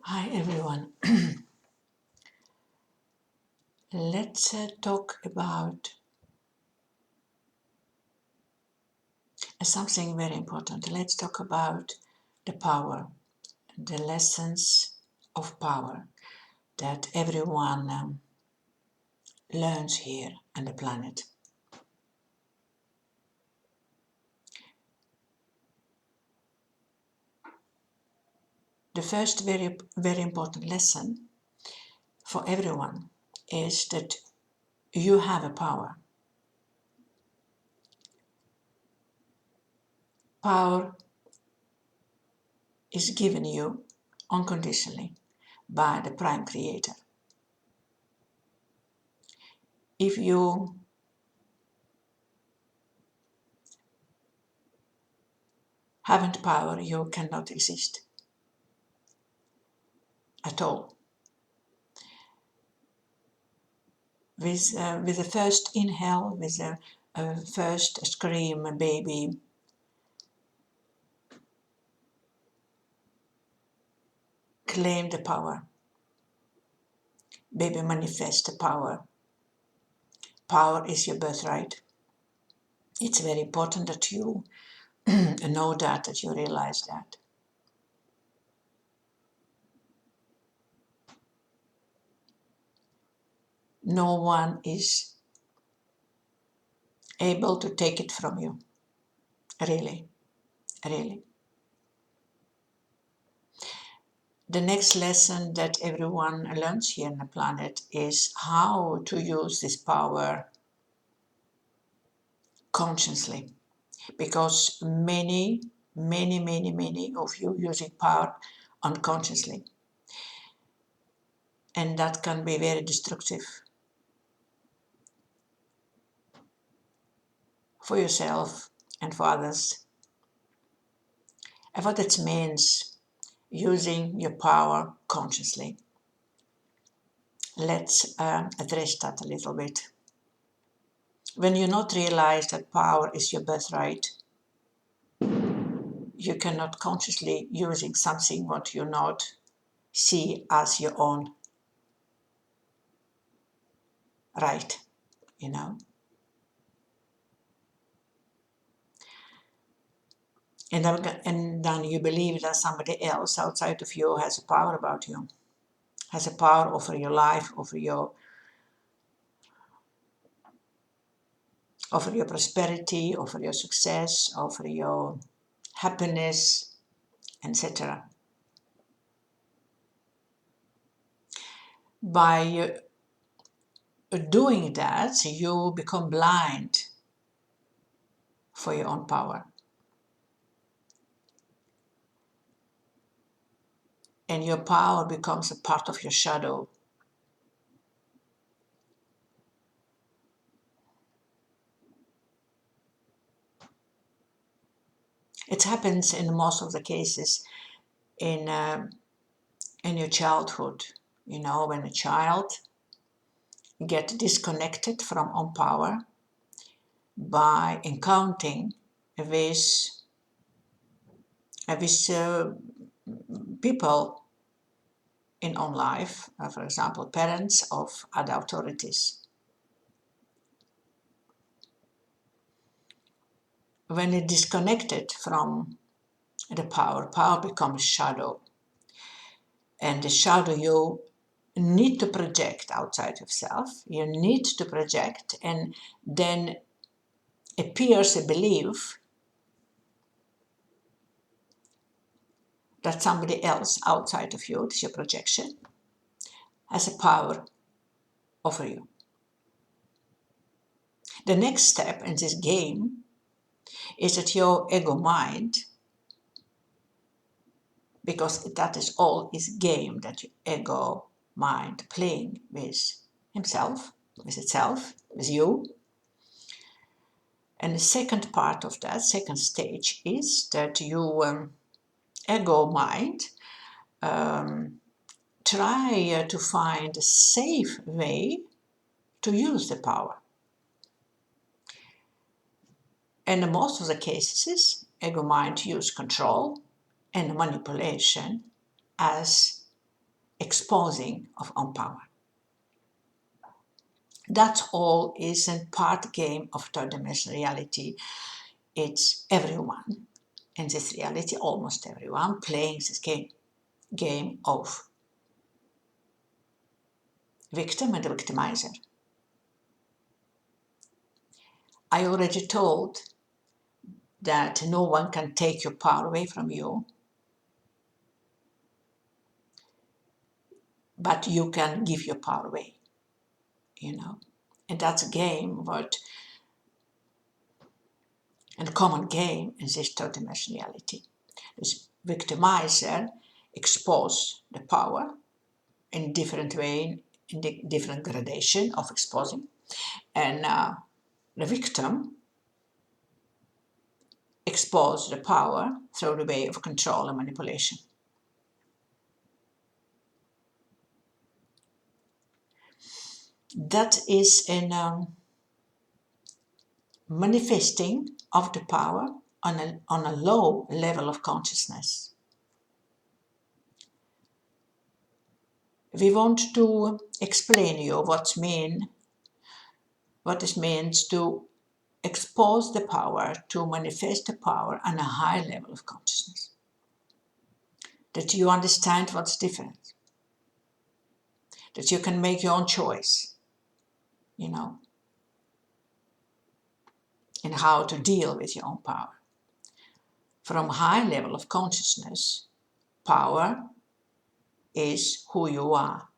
Hi everyone. Let's talk about something very important. Let's talk about the power, the lessons of power that everyone learns here on the planet. The first very important lesson for everyone is that you have a power. Power is given you unconditionally by the Prime Creator. If you haven't power, you cannot exist at all. With the first inhale, with the first scream, baby claim the power. Baby manifest the power. Power is your birthright. It's very important that you know that you realize that. No one is able to take it from you. Really, really. The next lesson that everyone learns here on the planet is how to use this power consciously. Because many of you using power unconsciously, and that can be very destructive for yourself and for others. And what it means, using your power consciously. Let's address that a little bit. When you not realize that power is your birthright, you cannot consciously using something what you not see as your own right, you know. And then you believe that somebody else outside of you has a power about you, has a power over your life, over your prosperity, over your success, over your happiness, etc. By doing that, you become blind for your own power. And your power becomes a part of your shadow. It happens in most of the cases in your childhood. You know, when a child gets disconnected from own power by encountering with people in own life, for example, parents of other authorities. When it disconnected from the power, power becomes shadow. And the shadow you need to project outside yourself, you need to project, and then appears a belief that somebody else outside of you, it's your projection, has a power over you. The next step in this game is that your ego mind, because that is all is game that your ego mind playing with himself, with itself, with you. And the second part of that, second stage, is that you ego mind try to find a safe way to use the power. And in most of the cases, ego mind use control and manipulation as exposing of own power. That all is a part game of third dimensional reality. It's everyone in this reality, almost everyone, playing this game of victim and victimizer. I already told that no one can take your power away from you, but you can give your power away, and that's a game, and a common game in this third dimensional reality. This victimizer expose the power in different way, in the different gradation of exposing, and the victim expose the power through the way of control and manipulation. That is in manifesting of the power on a low level of consciousness. We want to explain you what it means to expose the power, to manifest the power on a high level of consciousness. That you understand what's different. That you can make your own choice, in how to deal with your own power. From high level of consciousness, power is who you are.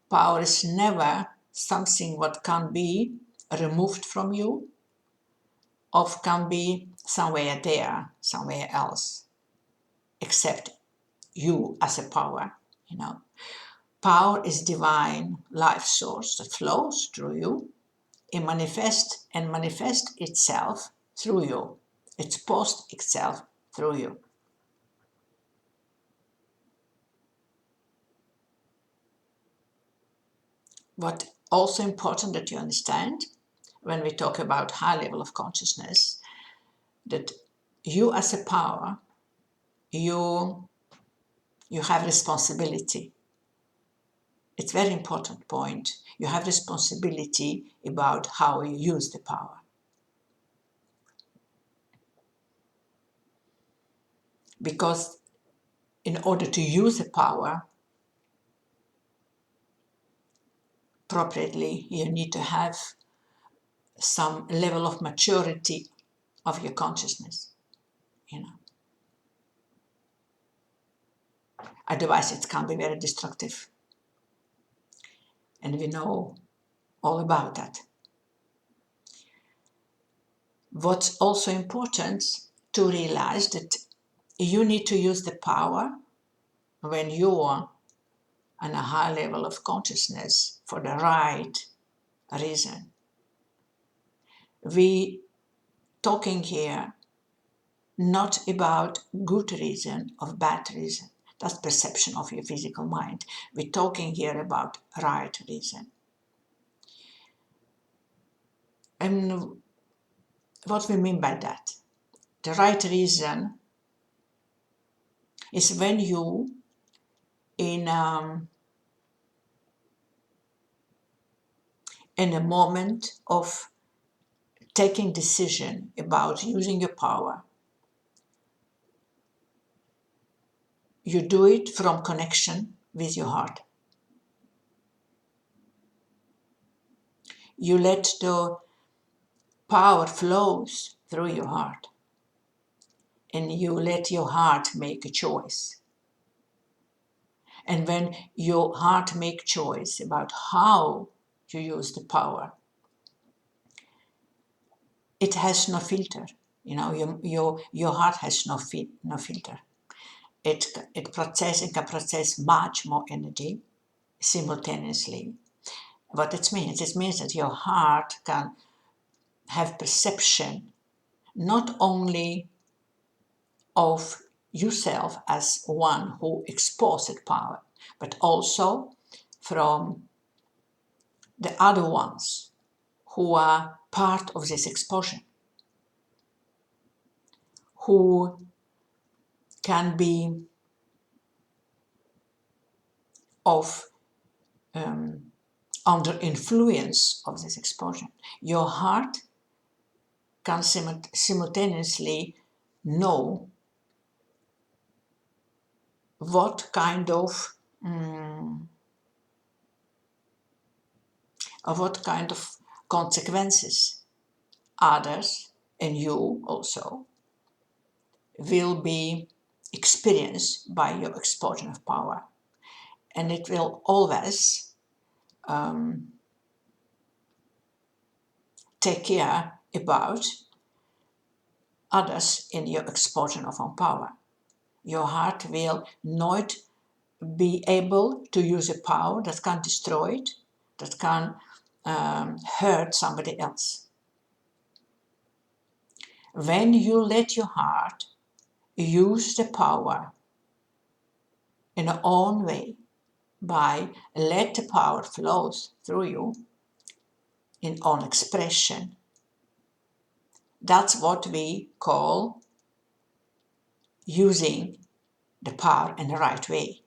Power is never something what can be removed from you, or can be somewhere there, somewhere else, except you as a power, Power is divine life source that flows through you. It manifests itself through you. It posts itself through you. What also important that you understand when we talk about high level of consciousness, that you as a power, you have responsibility. It's a very important point. You have responsibility about how you use the power. Because in order to use the power appropriately, you need to have some level of maturity of your consciousness, Otherwise, it can be very destructive. And we know all about that. What's also important to realize that you need to use the power when you are on a high level of consciousness for the right reason. We talking here not about good reason or bad reason. That's perception of your physical mind. We're talking here about right reason. And what we mean by that? The right reason is when you in a moment of taking decision about using your power, you do it from connection with your heart. You let the power flows through your heart, and you let your heart make a choice. And when your heart make choice about how you use the power, it has no filter. Your heart has no filter. It can process much more energy simultaneously. What it means? It means that your heart can have perception not only of yourself as one who exposed power, but also from the other ones who are part of this exposure, who can be of under influence of this exposure. Your heart can simultaneously know what kind of consequences others and you also will be experienced by your exposure of power, and it will always take care about others in your exposure of power. Your heart will not be able to use a power that can destroy it, that can hurt somebody else. When you let your heart use the power in your own way, by let the power flows through you in own expression, that's what we call using the power in the right way,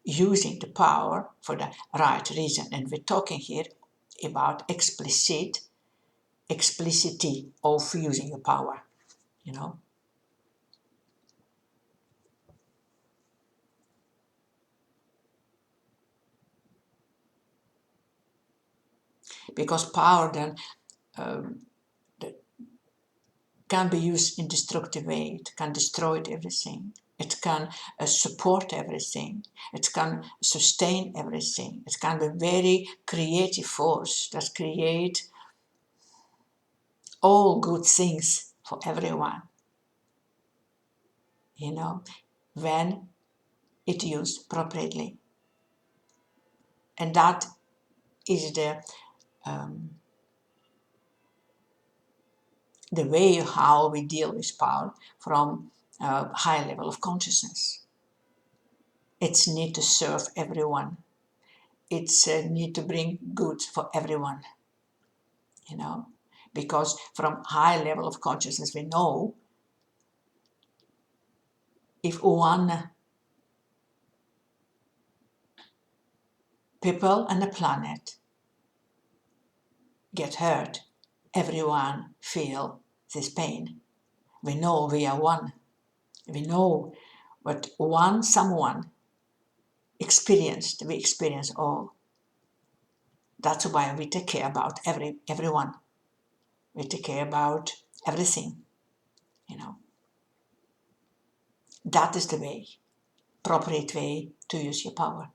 using the power for the right reason. And we're talking here about explicitity of using your power, you know. Because power then can be used in destructive way. It can destroy everything. It can support everything. It can sustain everything. It can be very creative force that create all good things for everyone, you know, when it used appropriately. And that is the way how we deal with power from a high level of consciousness. It's need to serve everyone. It's need to bring good for everyone, you know, because from high level of consciousness we know if one people and the planet get hurt, everyone feel this pain. We know we are one. We know what someone experienced, we experience all. That's why we take care about everyone. We take care about everything, you know. That is the way, appropriate way to use your power.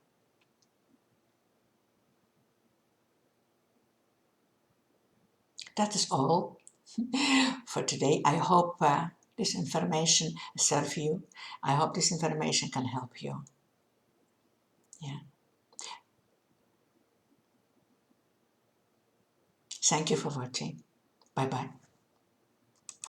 That is all for today. I hope this information serves you. I hope this information can help you. Yeah. Thank you for watching. Bye-bye.